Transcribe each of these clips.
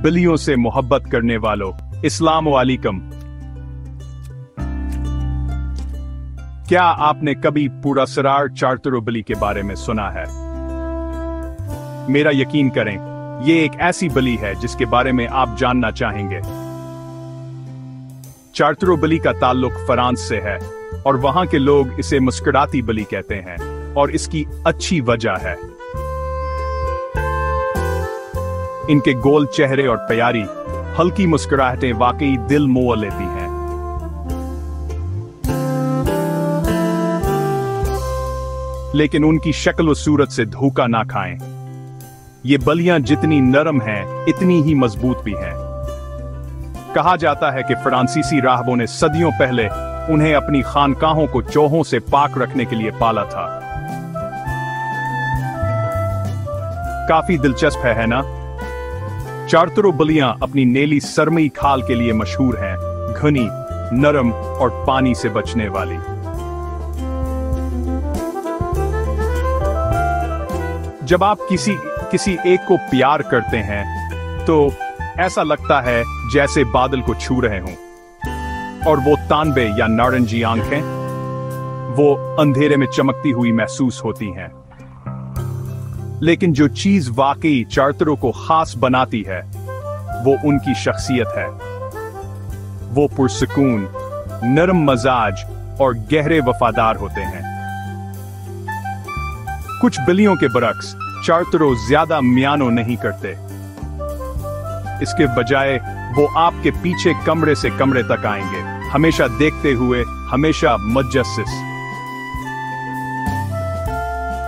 बिल्लियों से मोहब्बत करने वालों, अस्सलाम वालेकुम। क्या आपने कभी पुरस्कार चार्तरो बिल्ली के बारे में सुना है? मेरा यकीन करें, ये एक ऐसी बिल्ली है जिसके बारे में आप जानना चाहेंगे। चार्तरो बिल्ली का ताल्लुक फ्रांस से है और वहां के लोग इसे मुस्कुराती बिल्ली कहते हैं और इसकी अच्छी वजह है। इनके गोल चेहरे और प्यारी हल्की मुस्कुराहटें वाकई दिल मोह लेती हैं। लेकिन उनकी शक्ल और सूरत से धोखा ना खाएं। ये बलियां जितनी नरम हैं, इतनी ही मजबूत भी हैं। कहा जाता है कि फ्रांसीसी राहबों ने सदियों पहले उन्हें अपनी खानकाहों को चूहों से पाक रखने के लिए पाला था। काफी दिलचस्प है ना? चार्तरो बिल्लियां अपनी नीली सरमई खाल के लिए मशहूर हैं, घनी, नरम और पानी से बचने वाली। जब आप किसी एक को प्यार करते हैं तो ऐसा लगता है जैसे बादल को छू रहे हों, और वो तांबे या नारंगी आंखें वो अंधेरे में चमकती हुई महसूस होती हैं। लेकिन जो चीज वाकई चार्तरो को खास बनाती है वो उनकी शख्सियत है। वो पुरसुकून, नरम मजाज और गहरे वफादार होते हैं। कुछ बिल्लियों के बरक्स चार्तरो ज्यादा म्यानो नहीं करते। इसके बजाय वो आपके पीछे कमरे से कमरे तक आएंगे, हमेशा देखते हुए, हमेशा मुतजस्सिस।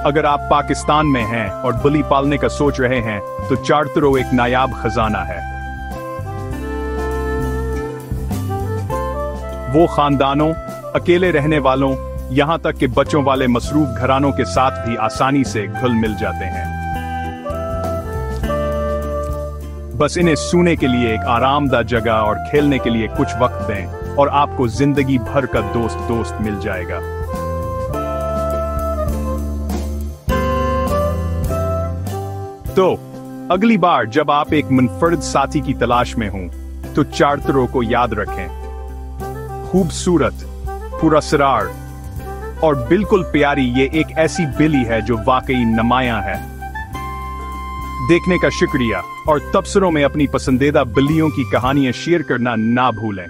अगर आप पाकिस्तान में हैं और बिल्ली पालने का सोच रहे हैं तो चार्तरो एक नायाब खजाना है। वो खानदानों, अकेले रहने वालों, यहां तक कि बच्चों वाले मसरूफ घरानों के साथ भी आसानी से घुल मिल जाते हैं। बस इन्हें सूने के लिए एक आरामदायक जगह और खेलने के लिए कुछ वक्त दें और आपको जिंदगी भर का दोस्त मिल जाएगा। तो अगली बार जब आप एक मुनफरद साथी की तलाश में हों तो चार्तरो को याद रखें। खूबसूरत, पुरस्कार और बिल्कुल प्यारी ये एक ऐसी बिल्ली है जो वाकई नुमायां है। देखने का शुक्रिया और तबसरों में अपनी पसंदीदा बिल्लियों की कहानियां शेयर करना ना भूलें।